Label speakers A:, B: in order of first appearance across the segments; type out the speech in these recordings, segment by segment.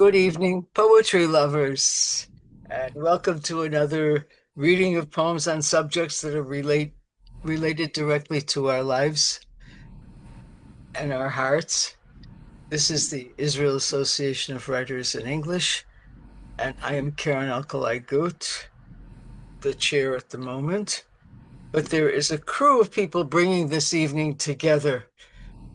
A: Good evening, poetry lovers, and welcome to another reading of poems on subjects that are related directly to our lives and our hearts. This is the Israel Association of Writers in English, and I am Karen Alkalay-Gut, the chair at the moment. But there is a crew of people bringing this evening together.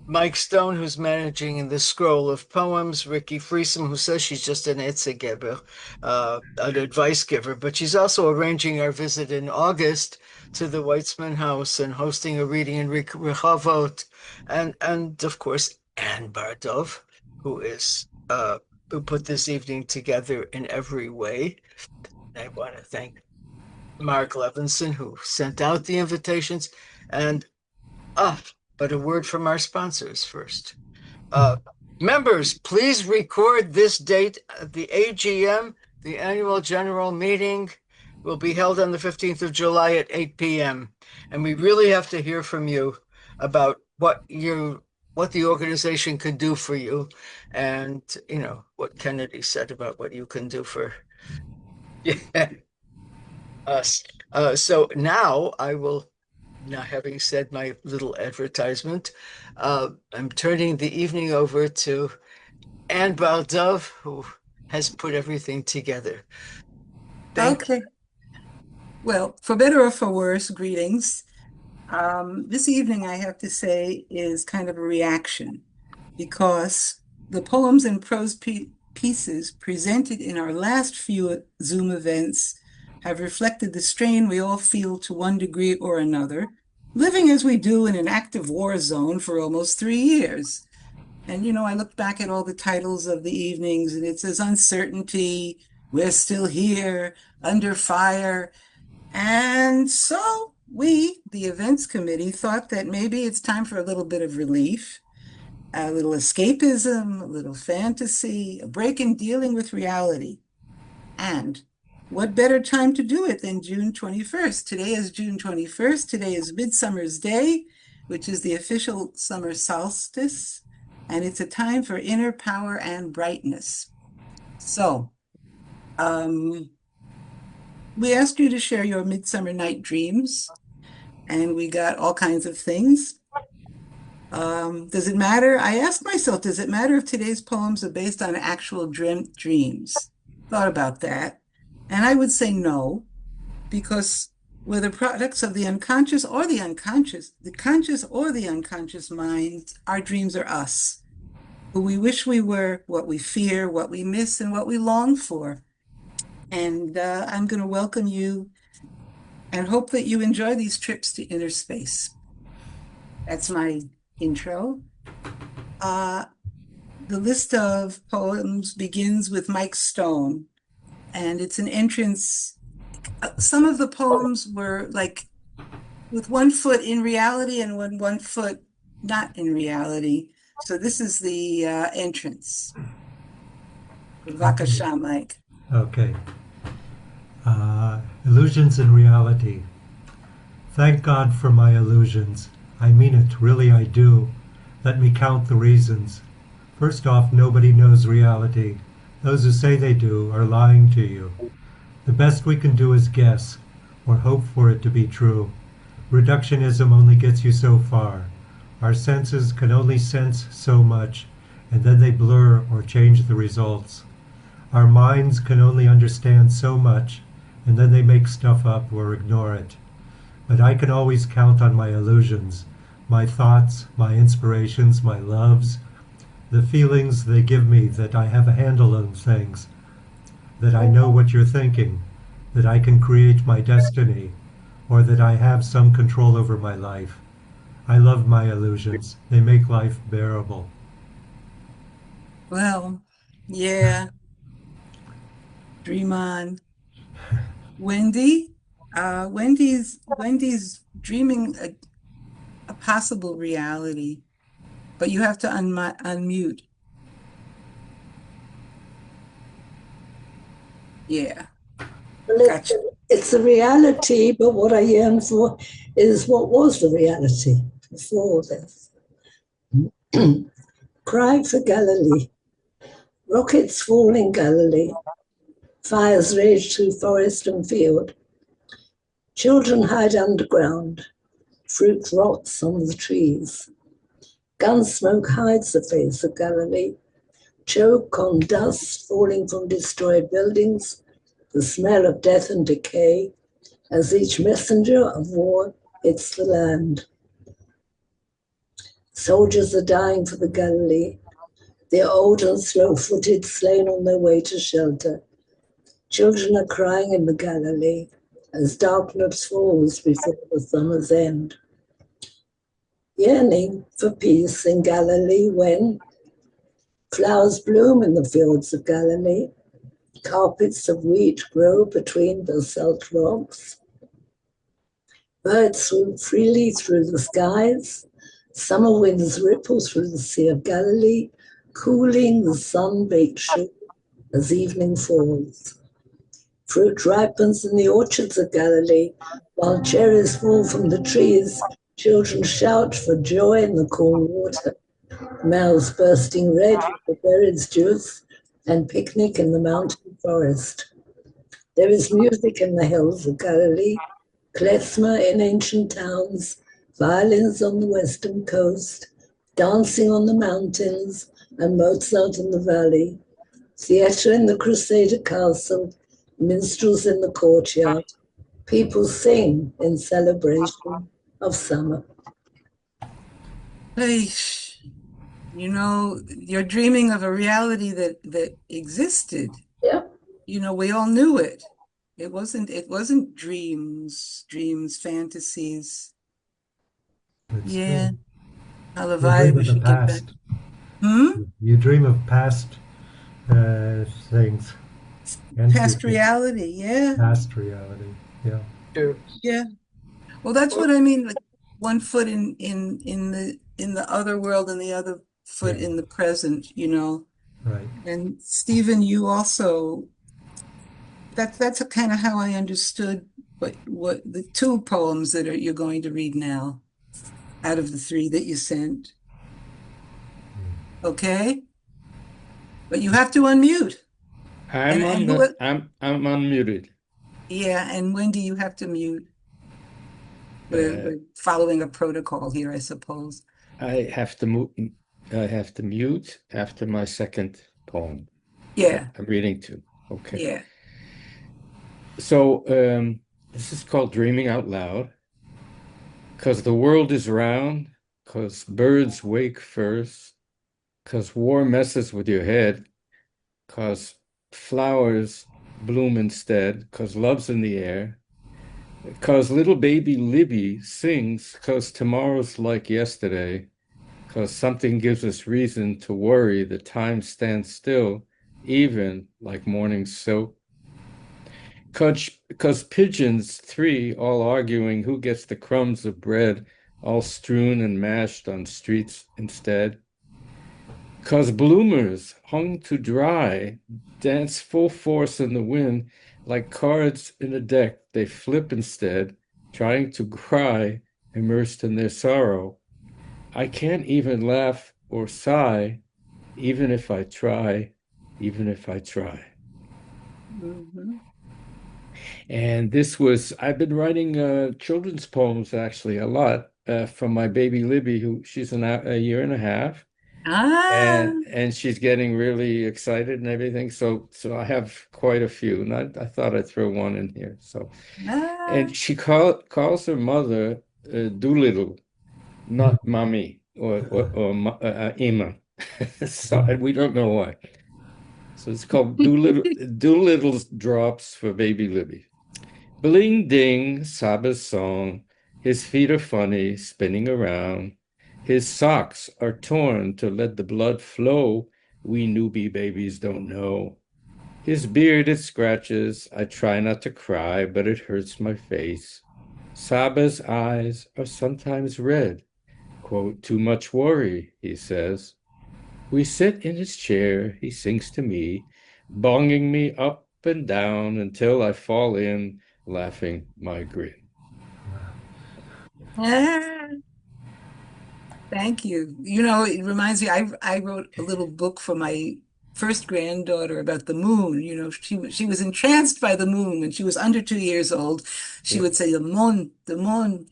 A: Mike Stone, who's managing in the scroll of poems, Ricky Friesem, who says she's just an Etzegeber, an advice giver, but she's also arranging our visit in August to the Weitzman House and hosting a reading in Rehovot, and of course Anne Bar-Dov, who put this evening together in every way. I want to thank Mark Levinson, who sent out the invitations, and but a word from our sponsors first. Members, please record this date. The AGM, the annual general meeting, will be held on the 15th of July at 8 p.m. And we really have to hear from you about what the organization can do for you, and what Kennedy said about what you can do for us. So now having said my little advertisement, I'm turning the evening over to Anne Bar-Dov, who has put everything together.
B: Okay. Well, for better or for worse, greetings. This evening, I have to say, is kind of a reaction because the poems and prose pieces presented in our last few Zoom events have reflected the strain we all feel to one degree or another, living as we do in an active war zone for almost 3 years. And, I look back at all the titles of the evenings, and it says uncertainty, we're still here, under fire. And so we, the events committee, thought that maybe it's time for a little bit of relief, a little escapism, a little fantasy, a break in dealing with reality. And what better time to do it than June 21st? Today is June 21st. Today is Midsummer's Day, which is the official summer solstice, and it's a time for inner power and brightness. So, we asked you to share your midsummer night dreams, and we got all kinds of things. Does it matter? I asked myself, does it matter if today's poems are based on actual dreams? Thought about that. And I would say no, because we're the products of the unconscious or the unconscious, the conscious or the unconscious mind. Our dreams are us, who we wish we were, what we fear, what we miss, and what we long for. And I'm going to welcome you and hope that you enjoy these trips to inner space. That's my intro. The list of poems begins with Mike Stone, and it's an entrance. Some of the poems were like with one foot in reality and one foot not in reality. So this is the entrance. Vakasha, Mike.
C: Okay. Illusions and reality. Thank God for my illusions. I mean it, really I do. Let me count the reasons. First off, nobody knows reality. Those who say they do are lying to you. The best we can do is guess, or hope for it to be true. Reductionism only gets you so far. Our senses can only sense so much, and then they blur or change the results. Our minds can only understand so much, and then they make stuff up or ignore it. But I can always count on my illusions, my thoughts, my inspirations, my loves, the feelings they give me that I have a handle on things, that I know what you're thinking, that I can create my destiny, or that I have some control over my life. I love my illusions. They make life bearable.
B: Well, yeah. Dream on. Wendy? Wendy's dreaming a possible reality, but you have to unmute. Yeah.
D: Well,
B: Gotcha.
D: it's a reality, but what I yearn for is what was the reality before this. Cry for Galilee. Rockets fall in Galilee. Fires rage through forest and field. Children hide underground. Fruit rots on the trees. Gun smoke hides the face of Galilee. Choke on dust falling from destroyed buildings, the smell of death and decay, as each messenger of war hits the land. Soldiers are dying for the Galilee. They're old and slow-footed, slain on their way to shelter. Children are crying in the Galilee as darkness falls before the summer's end. Yearning for peace in Galilee when flowers bloom in the fields of Galilee, carpets of wheat grow between basalt rocks, birds swoop freely through the skies, summer winds ripple through the Sea of Galilee, cooling the sun-baked shore as evening falls. Fruit ripens in the orchards of Galilee, while cherries fall from the trees. Children shout for joy in the cool water, mouths bursting red with the berries' juice, and picnic in the mountain forest. There is music in the hills of Galilee, klezmer in ancient towns, violins on the western coast, dancing on the mountains, and Mozart in the valley, theatre in the Crusader castle, minstrels in the courtyard. People sing in celebration of summer.
B: Hey, you know, you're dreaming of a reality that existed.
D: Yeah.
B: You know, we all knew it. It wasn't dreams, fantasies.
C: It's
B: Yeah.
C: true.
B: Halavai, we should get back.
C: You dream of past things. And
B: Past
C: future.
B: reality, yeah.
C: Past reality, yeah.
A: Sure.
B: Yeah. Well, that's what I mean. Like one foot in the other world and the other foot in the present, you know.
C: Right.
B: And Stephen, you also that's kind of how I understood what the two poems that you're going to read now out of the three that you sent. Okay? But you have to unmute.
E: I'm unmuted.
B: Yeah, and Wendy, you have to mute. We're following a protocol here, I suppose.
E: I have to mute after my second poem.
B: Yeah.
E: I'm reading to. Okay.
B: Yeah.
E: So this is called Dreaming Out Loud. 'Cause the world is round, 'cause birds wake first, 'cause war messes with your head, 'cause flowers bloom instead, 'cause love's in the air, 'cause little baby Libby sings, 'cause tomorrow's like yesterday, 'cause something gives us reason to worry that time stands still, even like morning soap. 'Cause pigeons, three, all arguing who gets the crumbs of bread, all strewn and mashed on streets instead. 'Cause bloomers, hung to dry, dance full force in the wind, like cards in a deck, they flip instead, trying to cry, immersed in their sorrow. I can't even laugh or sigh, even if I try, even if I try.
B: Mm-hmm.
E: And I've been writing children's poems actually a lot from my baby Libby, who she's a year and a half. And she's getting really excited and everything. So I have quite a few, and I thought I'd throw one in here. So, and she calls her mother Doolittle, not mommy or Ima. So we don't know why. So it's called Doolittle's Drops for baby Libby. Bling ding, Saba's song. His feet are funny, spinning around. His socks are torn to let the blood flow. We newbie babies don't know. His beard, it scratches. I try not to cry, but it hurts my face. Saba's eyes are sometimes red. Quote, too much worry, he says. We sit in his chair, he sings to me, bonging me up and down until I fall in, laughing my grin.
B: Thank you. You know, it reminds me, I wrote a little book for my first granddaughter about the moon. She was entranced by the moon when she was under 2 years old. She would say, the moon, the moon.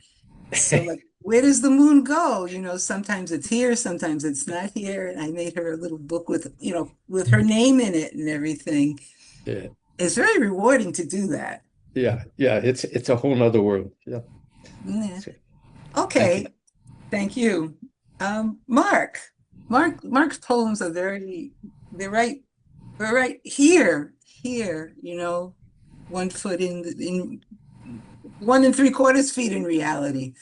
B: So like, where does the moon go? Sometimes it's here, sometimes it's not here. And I made her a little book with her name in it and everything.
E: Yeah.
B: It's very rewarding to do that.
E: Yeah. It's a whole nother world. Yeah.
B: Yeah. Okay. Thank you. Mark's poems are they're right here, 1 foot in 1 3/4 feet in reality.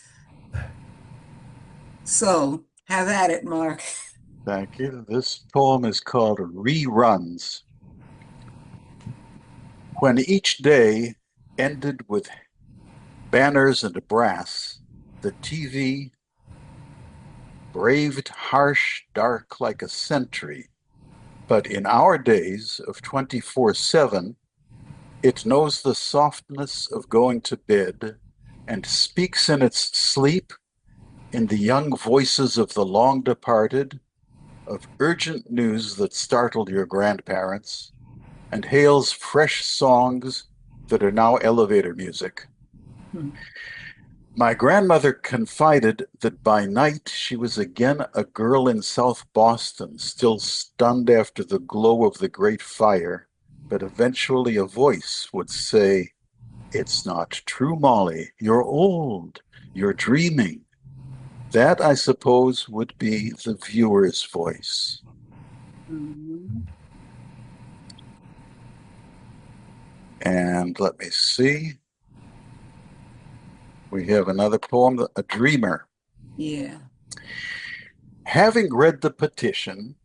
B: So have at it, Mark.
F: Thank you. This poem is called Reruns. When each day ended with banners and brass, the TV braved harsh dark like a sentry. But in our days of 24/7, it knows the softness of going to bed and speaks in its sleep in the young voices of the long departed, of urgent news that startled your grandparents, and hails fresh songs that are now elevator music. My grandmother confided that by night she was again a girl in South Boston, still stunned after the glow of the great fire, but eventually a voice would say, "It's not true, Molly. You're old. You're dreaming." That, I suppose, would be the viewer's voice. And let me see. We have another poem, A Dreamer.
B: Yeah.
F: Having read the petition,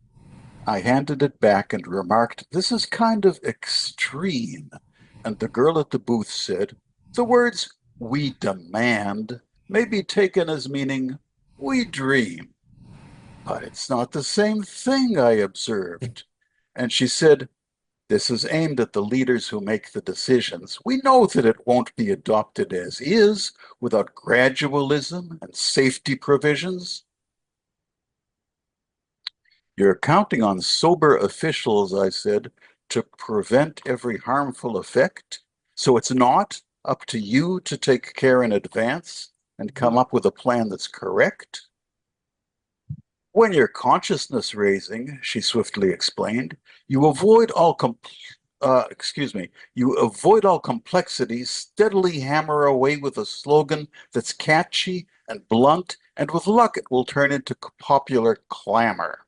F: I handed it back and remarked, "This is kind of extreme." And the girl at the booth said, "The words 'we demand' may be taken as meaning 'we dream.'" "But it's not the same thing," I observed. And she said, "This is aimed at the leaders who make the decisions. We know that it won't be adopted as is without gradualism and safety provisions." "You're counting on sober officials," I said, "to prevent every harmful effect. So it's not up to you to take care in advance and come up with a plan that's correct." "When you're consciousness raising," she swiftly explained, you avoid all complexities, steadily hammer away with a slogan that's catchy and blunt, and with luck it will turn into popular clamor."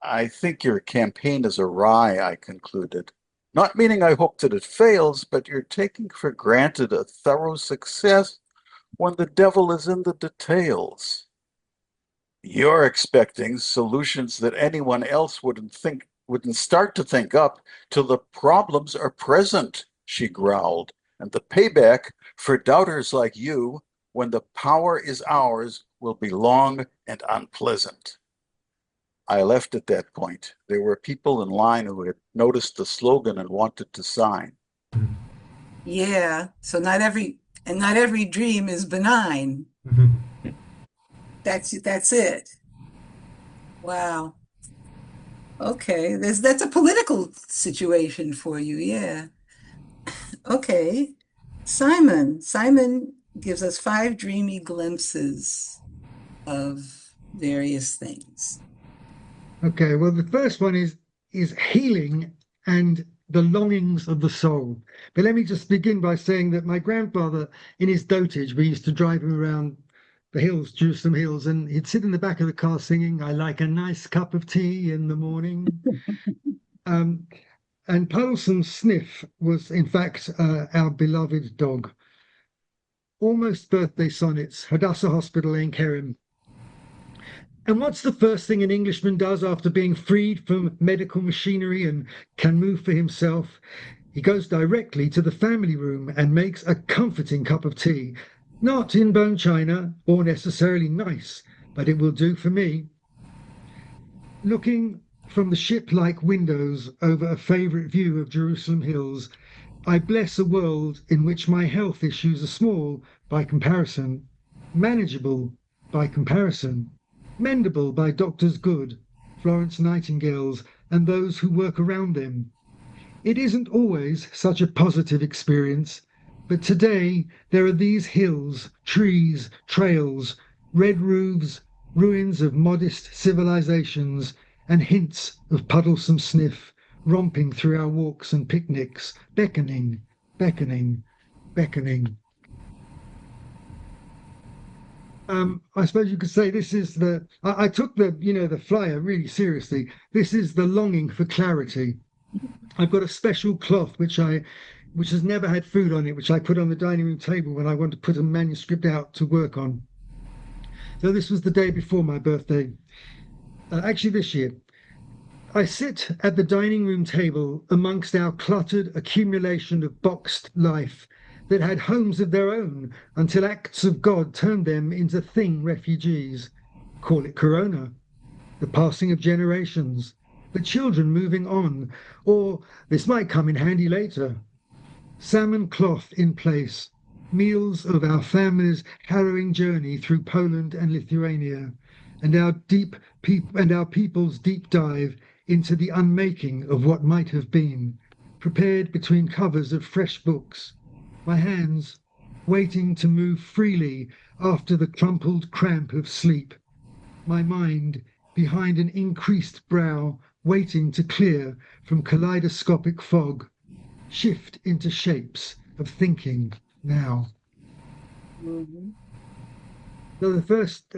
F: "I think your campaign is awry," I concluded. "Not meaning I hope that it fails, but you're taking for granted a thorough success when the devil is in the details. You're expecting solutions that anyone else wouldn't start to think up till the problems are present," she growled. "And the payback for doubters like you, when the power is ours, will be long and unpleasant." I left at that point. There were people in line who had noticed the slogan and wanted to sign.
B: Yeah, so not every dream is benign. That's it. Wow. Okay, that's a political situation for you, yeah. Okay. Simon gives us 5 dreamy glimpses of various things.
G: Okay, well, the first one is healing and the longings of the soul. But let me just begin by saying that my grandfather, in his dotage, we used to drive him around the hills, Jerusalem hills, and he'd sit in the back of the car singing, "I like a nice cup of tea in the morning." And Parson Sniff was, in fact, our beloved dog. Almost birthday sonnets, Hadassah Hospital, Ein Kerem. And what's the first thing an Englishman does after being freed from medical machinery and can move for himself? He goes directly to the family room and makes a comforting cup of tea. Not in bone china or necessarily nice, but it will do for me. Looking from the ship-like windows over a favourite view of Jerusalem hills, I bless a world in which my health issues are small by comparison, manageable by comparison, mendable by doctors good, Florence Nightingale's and those who work around them. It isn't always such a positive experience, but today there are these hills, trees, trails, red roofs, ruins of modest civilizations, and hints of puddlesome sniff romping through our walks and picnics, beckoning, beckoning, beckoning. I suppose you could say this is the. I took the flyer really seriously. This is the longing for clarity. I've got a special cloth which has never had food on it, which I put on the dining room table when I want to put a manuscript out to work on. So this was the day before my birthday, actually this year. I sit at the dining room table amongst our cluttered accumulation of boxed life that had homes of their own until acts of God turned them into thing refugees. Call it Corona, the passing of generations, the children moving on, or this might come in handy later. Salmon cloth in place, meals of our family's harrowing journey through Poland and Lithuania, and our people's deep dive into the unmaking of what might have been, prepared between covers of fresh books, my hands waiting to move freely after the crumpled cramp of sleep, my mind behind an increased brow waiting to clear from kaleidoscopic fog, shift into shapes of thinking now.
B: Mm-hmm.
G: So the first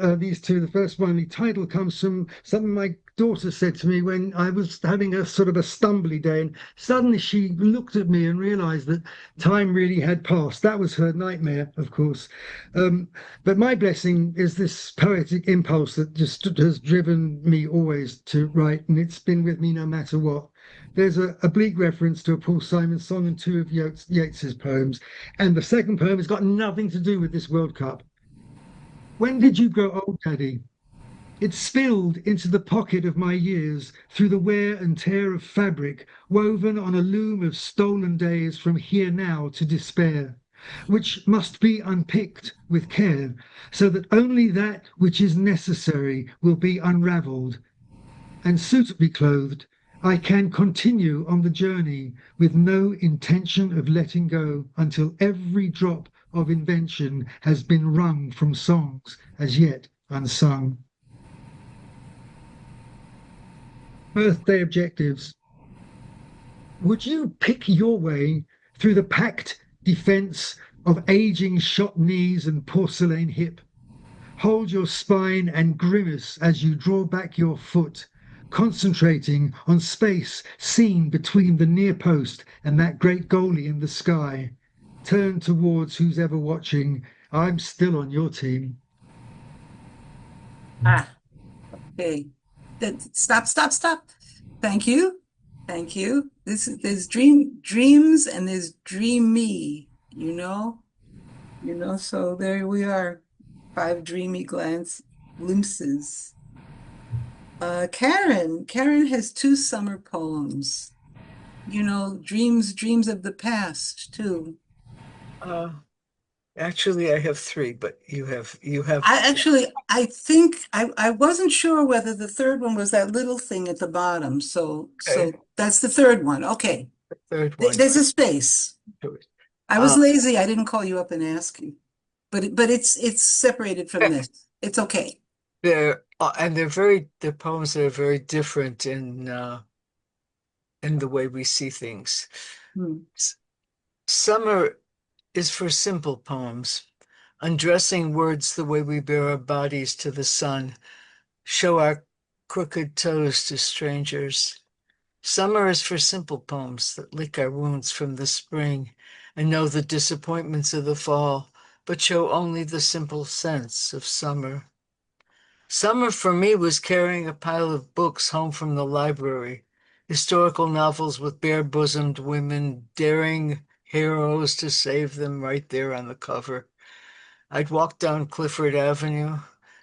G: one, the title comes from something my daughter said to me when I was having a sort of a stumbly day, and suddenly she looked at me and realized that time really had passed. That was her nightmare, of course. But my blessing is this poetic impulse that just has driven me always to write, and it's been with me no matter what. There's a oblique reference to a Paul Simon song and two of Yeats's poems, and the second poem has got nothing to do with this World Cup. When did you grow old, Daddy? It spilled into the pocket of my years through the wear and tear of fabric woven on a loom of stolen days from here now to despair, which must be unpicked with care, so that only that which is necessary will be unravelled. And suitably clothed, I can continue on the journey with no intention of letting go until every drop of invention has been wrung from songs as yet unsung. Birthday objectives. Would you pick your way through the packed defense of aging shot knees and porcelain hip? Hold your spine and grimace as you draw back your foot, concentrating on space seen between the near post and that great goalie in the sky. Turn towards who's ever watching. I'm still on your team.
B: Okay. Stop. Thank you. There's dreams and there's dreamy, so there we are. 5 dreamy glimpses. Karen has 2 summer poems. Dreams of the past too.
A: Actually, I have 3, but you have.
B: I think I wasn't sure whether the third one was that little thing at the bottom. So that's the third one. Okay.
A: The third one.
B: There's a space. I was lazy. I didn't call you up and ask you, but it's separated from this. It's okay.
A: Their poems are very different in the way we see things. Summer is for simple poems, undressing words the way we bear our bodies to the sun, show our crooked toes to strangers. Summer is for simple poems that lick our wounds from the spring and know the disappointments of the fall, but show only the simple sense of summer. Summer for me was carrying a pile of books home from the library, historical novels with bare-bosomed women daring heroes to save them right there on the cover. I'd walk down Clifford Avenue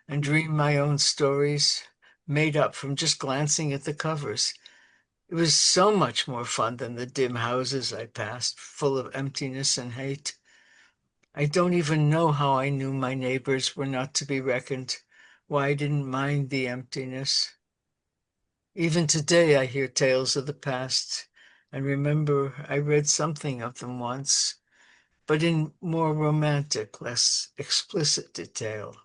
A: and dream my own stories, made up from just glancing at the covers. It was so much more fun than the dim houses I passed, full of emptiness and hate. I don't even know how I knew my neighbors were not to be reckoned, why I didn't mind the emptiness. Even today, I hear tales of the past and remember I read something of them once, but in more romantic, less explicit detail.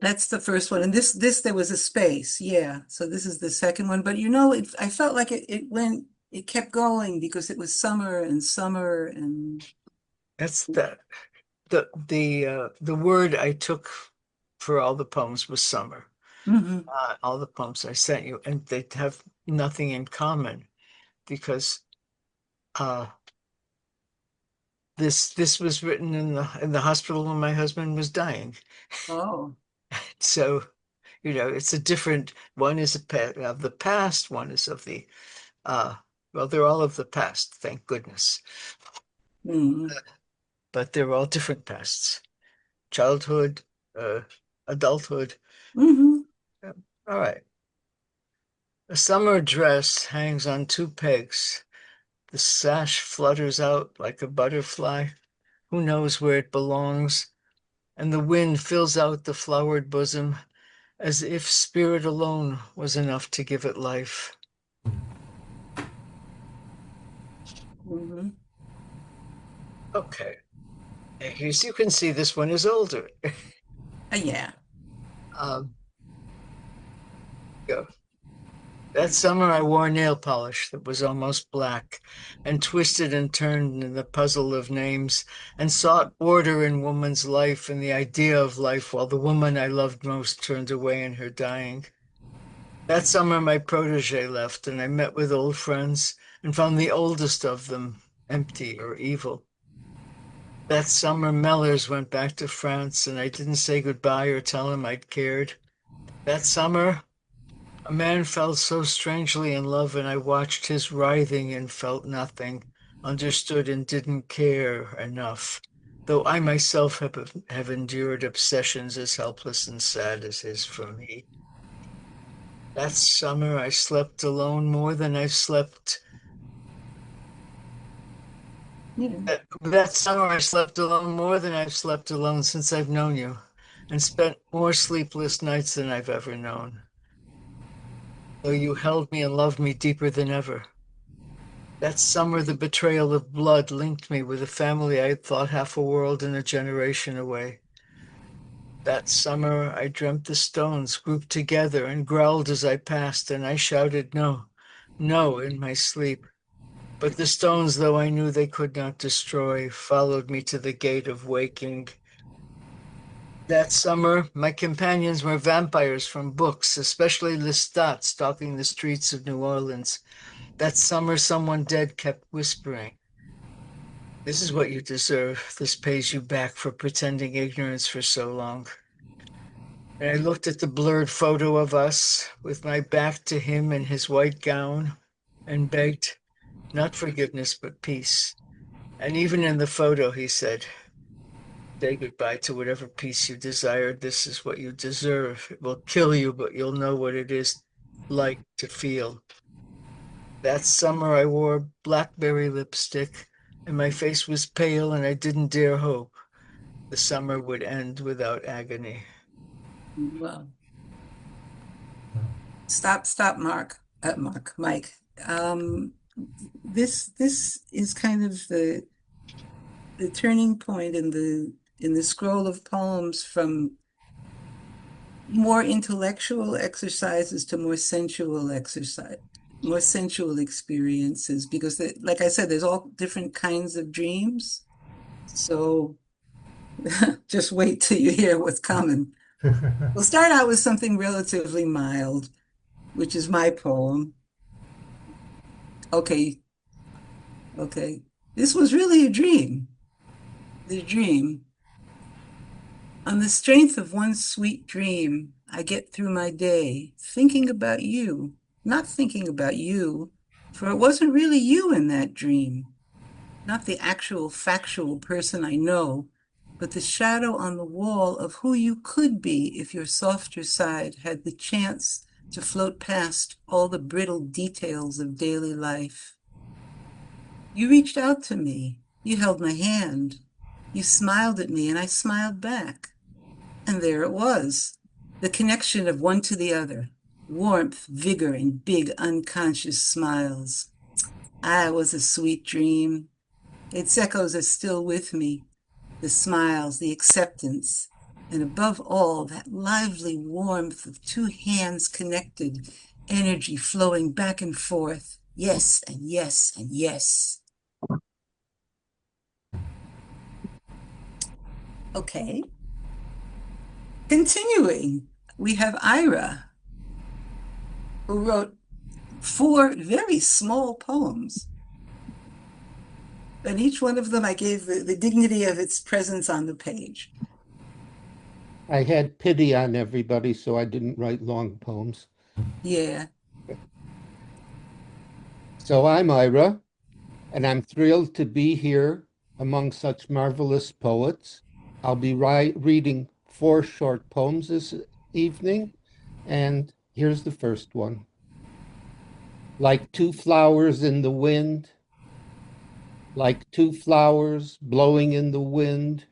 B: That's the first one. And this, there was a space. Yeah. So this is the second one. But I felt like it kept going because it was summer and summer and.
A: That's the word I took for all the poems was summer. All the poems I sent you, and they have nothing in common because this was written in the hospital when my husband was dying.
B: Oh.
A: So, it's a different one is of the past, one is of the well, they're all of the past, thank goodness. But they're all different pasts. Childhood, adulthood. All right. A summer dress hangs on two pegs. The sash flutters out like a butterfly. Who knows where it belongs? And the wind fills out the flowered bosom as if spirit alone was enough to give it life. Okay. As you can see, this one is older.
B: Yeah.
A: Go. That summer I wore nail polish that was almost black and twisted and turned in the puzzle of names and sought order in woman's life and the idea of life while the woman I loved most turned away in her dying. That summer my protege left and I met with old friends and found the oldest of them empty or evil. That summer Mellors went back to France and I didn't say goodbye or tell him I'd cared. That summer a man fell so strangely in love, and I watched his writhing and felt nothing, understood and didn't care enough, though I myself have endured obsessions as helpless and sad as his for me. That summer I slept alone more than I've slept. That summer I slept alone more than I've slept alone since I've known you, and spent more sleepless nights than I've ever known. Though you held me and loved me deeper than ever. That summer, the betrayal of blood linked me with a family I had thought half a world and a generation away. That summer, I dreamt the stones grouped together and growled as I passed, and I shouted, no, no, in my sleep. But the stones, though I knew they could not destroy, followed me to the gate of waking. That summer, my companions were vampires from books, especially Lestat stalking the streets of New Orleans. That summer, someone dead kept whispering, this is what you deserve. This pays you back for pretending ignorance for so long. And I looked at the blurred photo of us with my back to him in his white gown and begged, not forgiveness, but peace. And even in the photo, he said, say goodbye to whatever peace you desired. This is what you deserve. It will kill you, but you'll know what it is like to feel. That summer I wore blackberry lipstick and my face was pale and I didn't dare hope the summer would end without agony.
B: Wow. Stop, Mike. This is kind of the turning point in the scroll of poems from more intellectual exercises to more sensual experiences, because like I said, there's all different kinds of dreams. So just wait till you hear what's coming. We'll start out with something relatively mild, which is my poem. Okay. This was really a dream. The dream. On the strength of one sweet dream, I get through my day thinking about you, not thinking about you, for it wasn't really you in that dream, not the actual factual person I know, but the shadow on the wall of who you could be if your softer side had the chance to float past all the brittle details of daily life. You reached out to me. You held my hand. You smiled at me and I smiled back. And there it was, the connection of one to the other. warmth, vigor, and big unconscious smiles. It was a sweet dream. Its echoes are still with me. The smiles, the acceptance, and above all, that lively warmth of two hands connected, energy flowing back and forth. Yes, and yes, and yes. Okay. Continuing, we have Ira, who wrote 4 very small poems. And each one of them I gave the dignity of its presence on the page.
H: I had pity on everybody, so I didn't write long poems.
B: Yeah.
H: So I'm Ira, and I'm thrilled to be here among such marvelous poets. I'll be reading 4 short poems this evening, and here's the first one. Like 2 flowers in the wind, like 2 flowers blowing in the wind,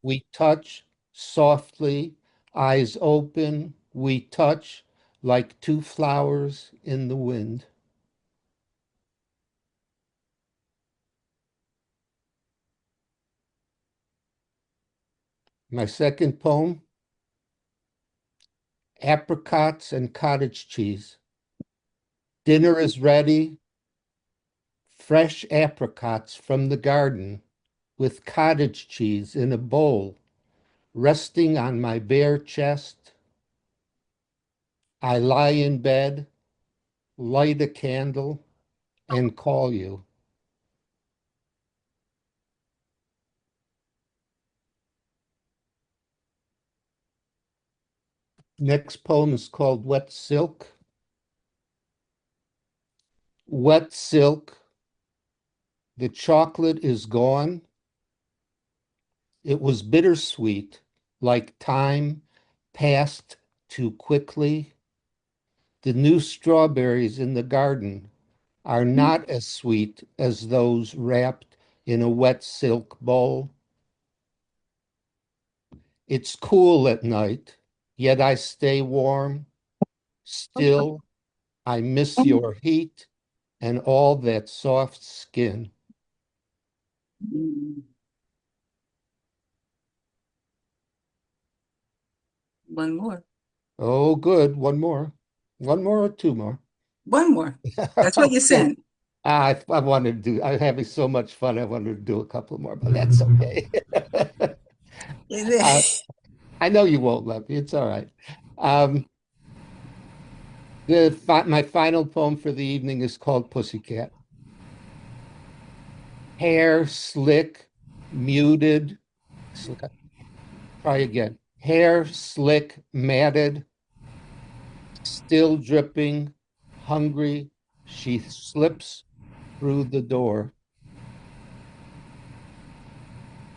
H: we touch softly, eyes open, we touch like 2 flowers in the wind. My second poem, Apricots and Cottage Cheese. Dinner is ready, fresh apricots from the garden with cottage cheese in a bowl, resting on my bare chest. I lie in bed, light a candle, and call you. Next poem is called Wet Silk. Wet silk, the chocolate is gone. It was bittersweet, like time passed too quickly. The new strawberries in the garden are not as sweet as those wrapped in a wet silk bowl. It's cool at night, yet I stay warm. Still, I miss your heat and all that soft skin.
B: One more.
H: Oh, good. One more. One more or 2 more?
B: One more. That's what you
H: Okay.
B: sent.
H: I wanted to do, I'm having so much fun. I wanted to do a couple more, but that's okay. I know you won't love me. It's all right. My final poem for the evening is called Pussycat. Hair slick, muted. Try again. Hair slick, matted, still dripping, hungry. She slips through the door.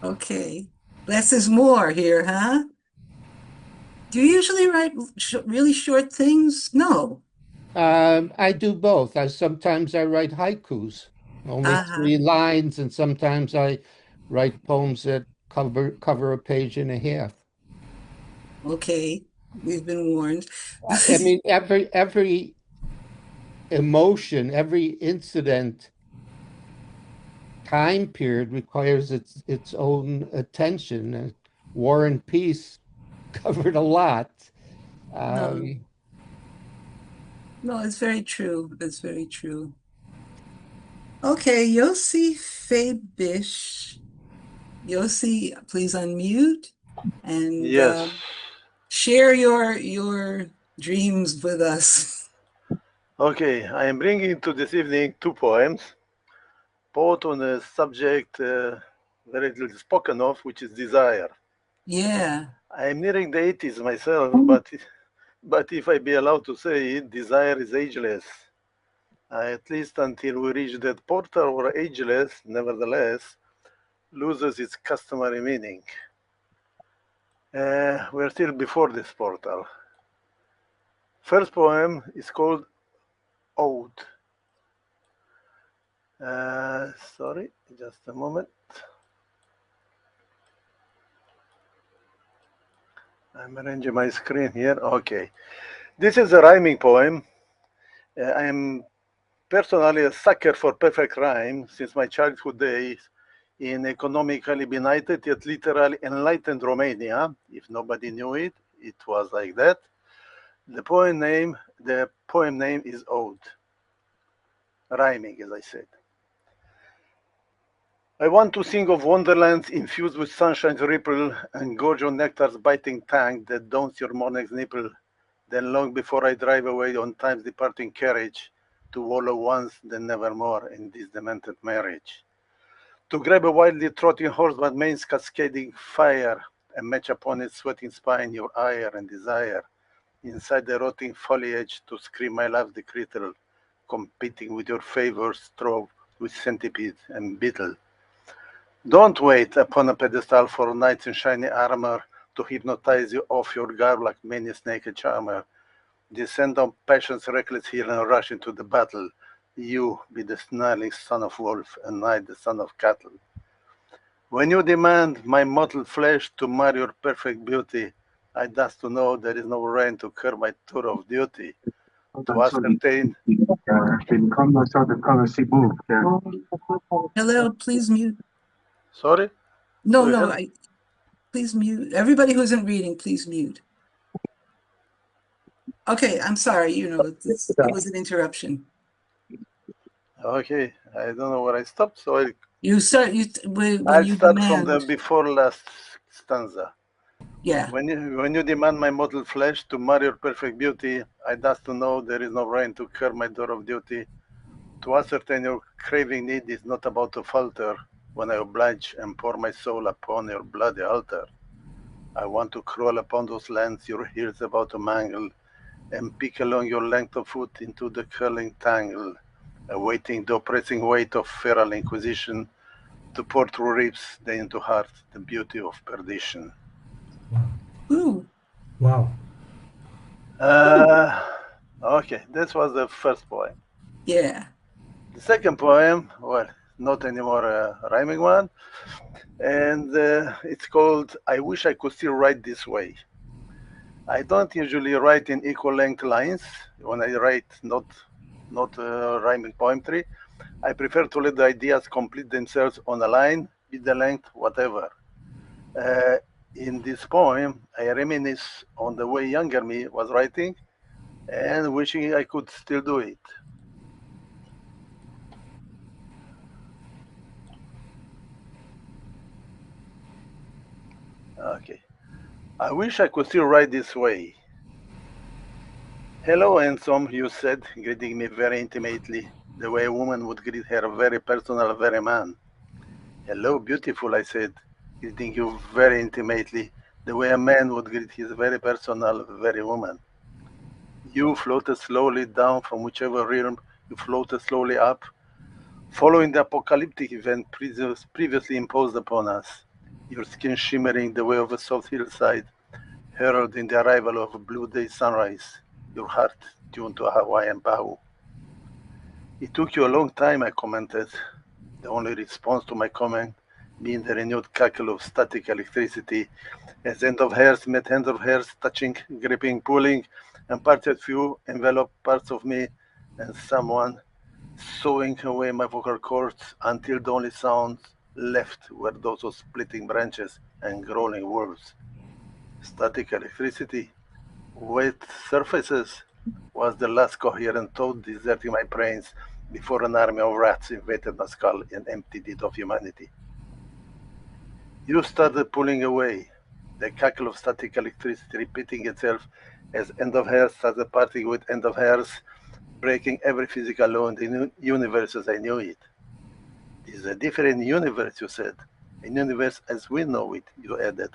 B: Okay. Less is more here, huh? Do you usually write really short things? No.
H: I do both. Sometimes I write haikus, only 3 lines, and sometimes I write poems that cover a page and a half.
B: Okay, we've been warned.
H: I mean, every emotion, every incident, time period requires its own attention. War and Peace covered a lot.
B: No, it's very true. It's very true. Okay, Yossi Faybish. Yossi, please unmute and
I: Yes.
B: share your dreams with us.
I: Okay, I am bringing to this evening 2 poems, both on a subject very little spoken of, which is desire.
B: Yeah.
I: I am nearing the 80s myself, but if I be allowed to say it, desire is ageless. At least until we reach that portal where ageless, nevertheless, loses its customary meaning. We're still before this portal. First poem is called Ode. Sorry, just a moment. I'm arranging my screen here. Okay. This is a rhyming poem. I am personally a sucker for perfect rhyme since my childhood days in economically benighted yet literally enlightened Romania. If nobody knew it, it was like that. The poem name is Ode. Rhyming, as I said. I want to sing of wonderlands infused with sunshine's ripple and gorge on nectar's biting tang that dawns your morning's nipple. Then long before I drive away on time's departing carriage, to wallow once, then nevermore in this demented marriage. To grab a wildly trotting horse by mane's cascading fire, and match upon its sweating spine your ire and desire. Inside the rotting foliage to scream my love's decretal, competing with your favors strove with centipede and beetle. Don't wait upon a pedestal for knights in shiny armor to hypnotize you off your garb like many naked charmer. Descend on passion's reckless heel and rush into the battle. You be the snarling son of wolf, and I the son of cattle. When you demand my mortal flesh to mar your perfect beauty, I thus to know there is no rein to curb my tour of duty. To ascertain.
B: Hello, please mute.
I: Sorry?
B: No, please mute. Everybody who isn't reading, please mute. Okay, I'm sorry, it was an interruption.
I: Okay, I don't know where I stopped, so
B: I'll
I: start from the before last stanza.
B: Yeah.
I: When you demand my mortal flesh to mar your perfect beauty, I thus to know there is no rein to curb my door of duty. To ascertain your craving need is not about to falter when I oblige and pour my soul upon your bloody altar. I want to crawl upon those lands your heels about to mangle, and pick along your length of foot into the curling tangle, awaiting the oppressing weight of feral inquisition, to pour through ribs, then into heart, the beauty of perdition.
C: Wow.
B: Ooh.
C: Wow.
I: Okay, this was the first poem.
B: Yeah.
I: The second poem, well, not anymore a rhyming one, and it's called I Wish I Could Still Write This Way. I don't usually write in equal length lines. When I write not rhyming poetry, I prefer to let the ideas complete themselves on a line, be the length, whatever. In this poem, I reminisce on the way younger me was writing and wishing I could still do it. Okay. I wish I could still write this way. Hello, handsome, you said, greeting me very intimately, the way a woman would greet her very personal, very man. Hello, beautiful, I said, greeting you very intimately, the way a man would greet his very personal, very woman. You floated slowly down from whichever realm you floated slowly up, following the apocalyptic event previously imposed upon us, your skin shimmering the way of a soft hillside, heralding the arrival of a blue day sunrise, your heart tuned to a Hawaiian bow. It took you a long time, I commented, the only response to my comment being the renewed cackle of static electricity as end of hairs met end of hairs, touching, gripping, pulling, and parted few enveloped parts of me and someone sawing away my vocal cords until the only sounds left were those of splitting branches and growling wolves. Static electricity, wet surfaces was the last coherent thought deserting my brains before an army of rats invaded my skull and emptied it of humanity. You started pulling away, the cackle of static electricity repeating itself as end of hairs started parting with end of hairs, breaking every physical law in the universe as I knew it. This is a different universe, you said. A universe as we know it, you added,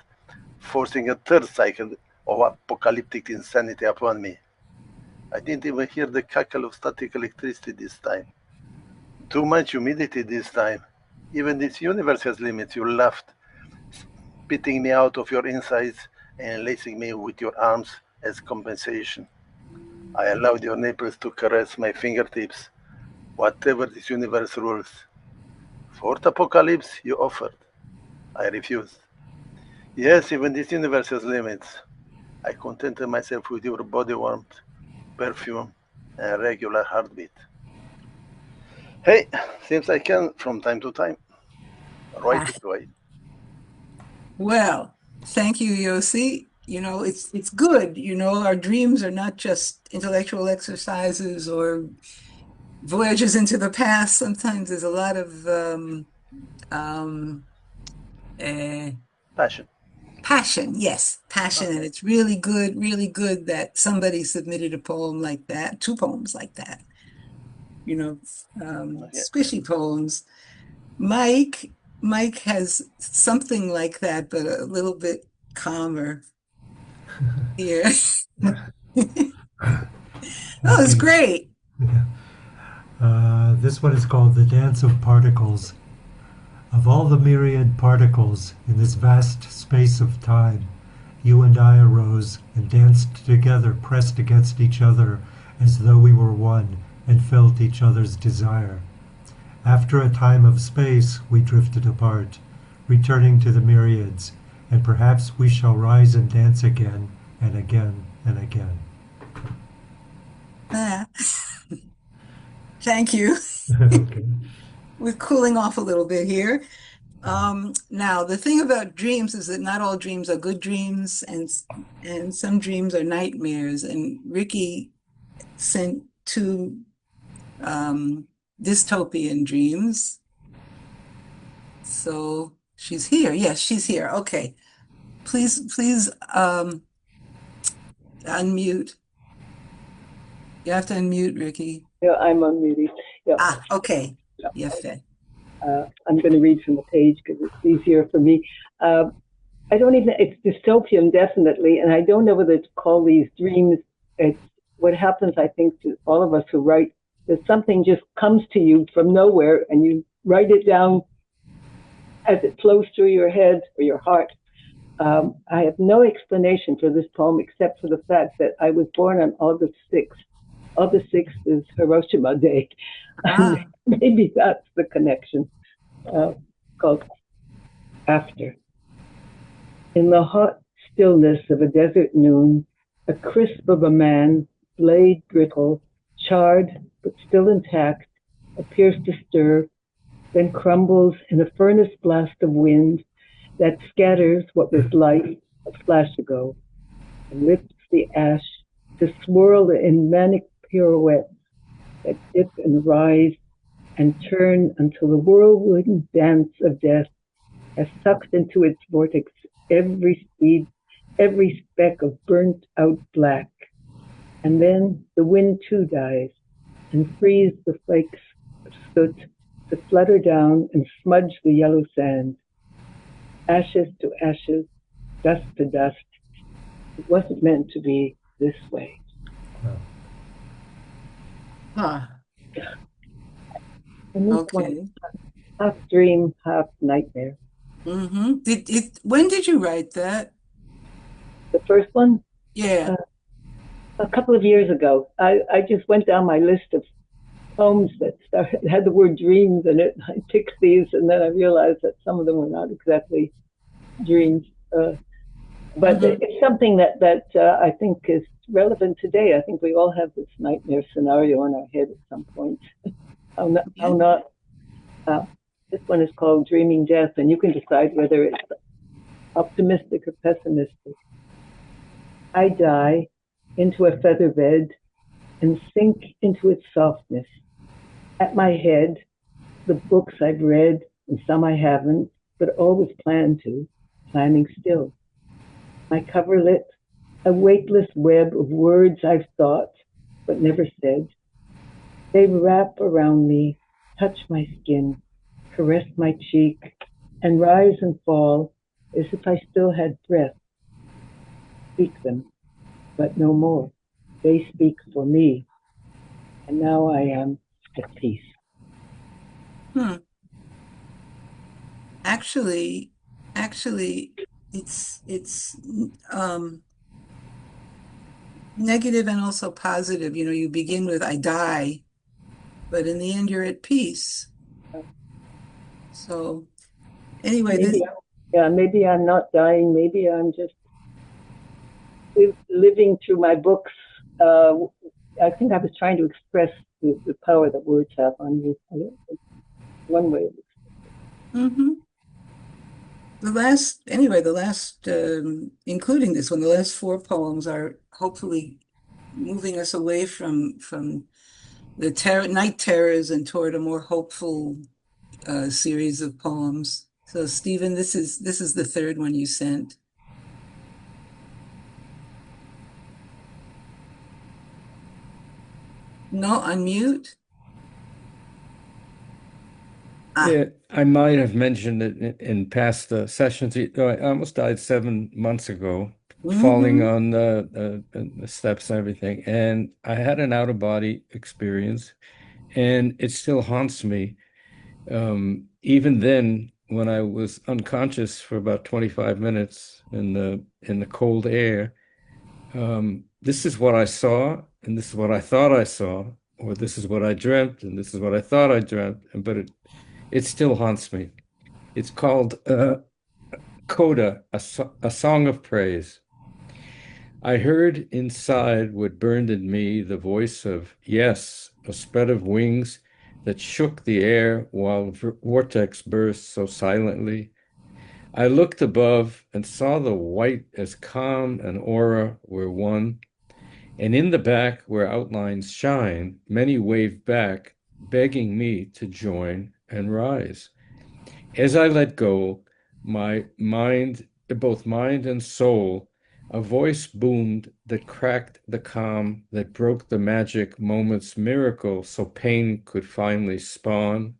I: forcing a third cycle of apocalyptic insanity upon me. I didn't even hear the cackle of static electricity this time. Too much humidity this time. Even this universe has limits, you laughed, spitting me out of your insides and lacing me with your arms as compensation. I allowed your nipples to caress my fingertips, whatever this universe rules. Fourth apocalypse, you offered. I refused. Yes, even this universe has limits. I contented myself with your body warmth, perfume, and regular heartbeat. Hey, seems I can from time to time. Right away.
B: Well, thank you, Yossi. It's good. Our dreams are not just intellectual exercises or voyages into the past. Sometimes there's a lot of
I: passion.
B: Passion, yes, passion. Okay. And it's really good that somebody submitted a poem like that, 2 poems like that. Squishy poems. Mike has something like that, but a little bit calmer. Yeah. That was great.
C: Yeah. This one is called The Dance of Particles. Of all the myriad particles in this vast space of time, you and I arose and danced together, pressed against each other as though we were one and felt each other's desire. After a time of space, we drifted apart, returning to the myriads, and perhaps we shall rise and dance again and again and again.
B: Thank you.
C: Okay.
B: We're cooling off a little bit here. Now, the thing about dreams is that not all dreams are good dreams, and some dreams are nightmares. And Ricky sent 2 dystopian dreams. So she's here. Yes, she's here. Okay. Please unmute. You have to unmute, Ricky.
J: Yeah, I'm unmuted. Yeah.
B: Okay. Yes.
J: I'm going to read from the page because it's easier for me. I don't even, it's dystopian, definitely, and I don't know whether to call these dreams. It's what happens, I think, to all of us who write, that something just comes to you from nowhere and you write it down as it flows through your head or your heart. I have no explanation for this poem except for the fact that I was born on August 6th. August 6th is Hiroshima Day. Maybe that's the connection. Called After. In the hot stillness of a desert noon, a crisp of a man, blade brittle, charred but still intact, appears to stir, then crumbles in a furnace blast of wind that scatters what was light a flash ago, and lifts the ash to swirl in manic pirouettes that dip and rise and turn until the whirlwind dance of death has sucked into its vortex every speed, every speck of burnt out black. And then the wind too dies and frees the flakes of soot to flutter down and smudge the yellow sand. Ashes to ashes, dust to dust. It wasn't meant to be this way.
B: Okay.
J: Half dream, half nightmare.
B: When did you write that?
J: The first one?
B: Yeah.
J: A couple of years ago. I just went down my list of poems that had the word dreams in it. I picked these, and then I realized that some of them were not exactly dreams. But it's something that I think is relevant today. I think we all have this nightmare scenario in our head at some point. How not? This one is called Dreaming Death, and you can decide whether it's optimistic or pessimistic. I die into a feather bed and sink into its softness. At my head, the books I've read and some I haven't, but always plan to, planning still. My coverlet, a weightless web of words I've thought, but never said. They wrap around me, touch my skin, caress my cheek, and rise and fall as if I still had breath. Speak them, but no more. They speak for me, and now I am at peace.
B: Actually, it's negative and also positive. You begin with I die, but in the end you're at peace. So anyway,
J: maybe I'm not dying. Maybe I'm just living through my books I think I was trying to express the power that words have on you. One way of
B: Mm-hmm. The last, including this one, the last four poems are hopefully moving us away from the night terrors and toward a more hopeful series of poems. So, Stephen, this is the third one you sent. No, unmute.
E: Yeah, I might have mentioned it in past sessions. I almost died 7 months ago, falling on the steps and everything. And I had an out-of-body experience, and it still haunts me. Even then, when I was unconscious for about 25 minutes in the cold air, this is what I saw, and this is what I thought I saw, or this is what I dreamt, and this is what I thought I dreamt, but it still haunts me. It's called Coda, a song of praise. I heard inside what burned in me the voice of yes, a spread of wings that shook the air while vortex burst so silently. I looked above and saw the white as calm and aura were one, and in the back where outlines shine, many waved back, begging me to join and rise. As I let go, my mind, both mind and soul, a voice boomed that cracked the calm, that broke the magic moment's miracle so pain could finally spawn.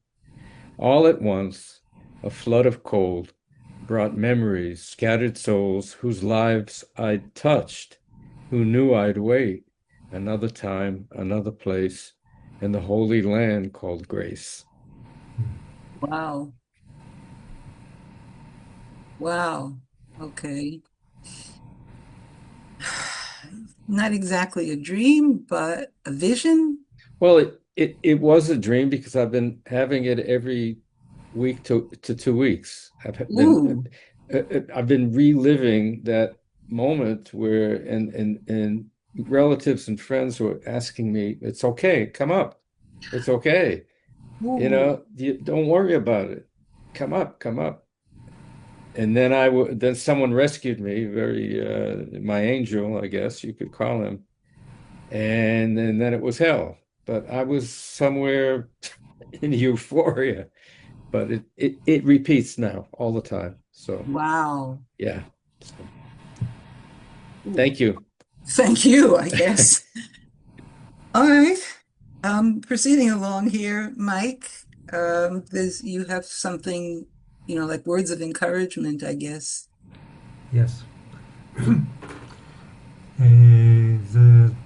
E: All at once, a flood of cold brought memories, scattered souls whose lives I'd touched, who knew I'd wait another time, another place, in the holy land called grace.
B: Wow. Wow. Okay. Not exactly a dream, but a vision.
E: Well, it was a dream because I've been having it every week to 2 weeks. I've been reliving that moment where and relatives and friends were asking me, "It's okay, come up. It's okay. Don't worry about it. Come up, come up." And then someone rescued me, my angel, I guess you could call him. And then it was hell. But I was somewhere in euphoria. But it repeats now all the time. So
B: wow.
E: Yeah. So, thank you.
B: Thank you, I guess. All right. Proceeding along here, Mike, you have something, like words of encouragement, I guess.
C: Yes.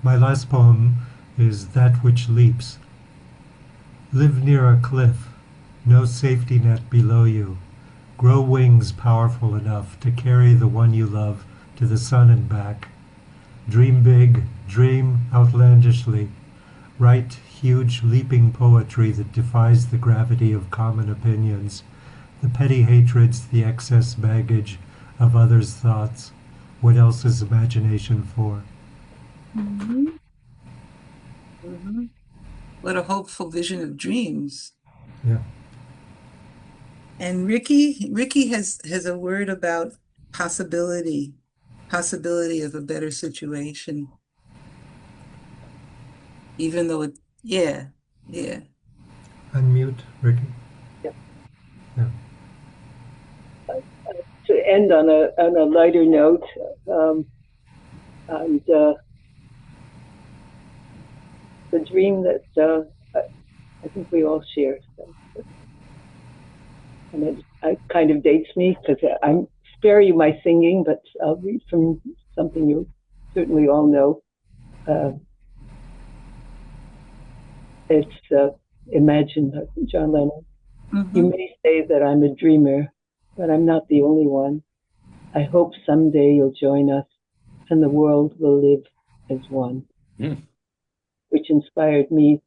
C: My last poem is That Which Leaps. Live near a cliff, no safety net below you. Grow wings powerful enough to carry the one you love to the sun and back. Dream big, dream outlandishly. Write huge leaping poetry that defies the gravity of common opinions, the petty hatreds, the excess baggage of others' thoughts. What else is imagination for?
B: Mm-hmm. Mm-hmm. What a hopeful vision of dreams.
C: Yeah.
B: And Ricky has a word about possibility of a better situation. Even though yeah.
C: Unmute, Ricky.
J: Yeah.
C: Yeah.
J: To end on a lighter note, and the dream that I think we all share. So. And it kind of dates me because I'm spare you my singing, but I'll read from something you certainly all know. It's Imagine by John Lennon. Mm-hmm. You may say that I'm a dreamer, but I'm not the only one. I hope someday you'll join us and the world will live as one. Which inspired me,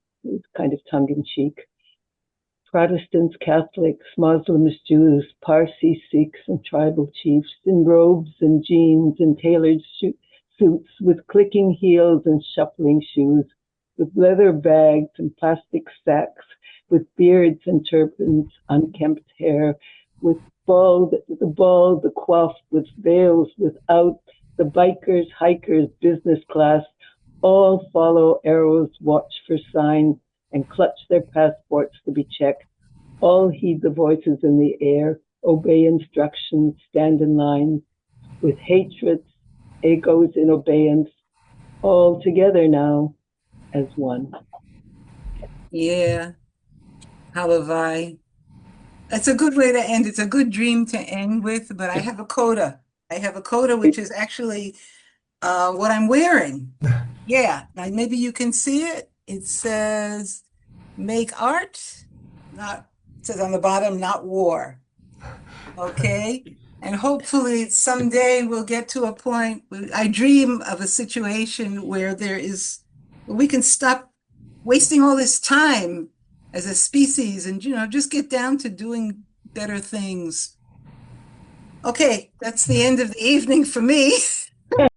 J: kind of tongue-in-cheek. Protestants, Catholics, Muslims, Jews, Parsi, Sikhs, and tribal chiefs in robes and jeans and tailored suits with clicking heels and shuffling shoes with leather bags and plastic sacks, with beards and turbans, unkempt hair, with the bald, the coiffed, with veils without, the bikers, hikers, business class, all follow arrows, watch for signs, and clutch their passports to be checked. All heed the voices in the air, obey instructions, stand in line, with hatreds, egos in obeyance, all together now as one.
B: Yeah, Halavai. That's a good way to end. It's a good dream to end with, but I have a coda. I have a coda, which is actually what I'm wearing. Yeah, now maybe you can see it. It says, make art, not, it says on the bottom, not war. Okay? And hopefully someday we'll get to a point, I dream of a situation where we can stop wasting all this time as a species and, just get down to doing better things. Okay, that's the end of the evening for me.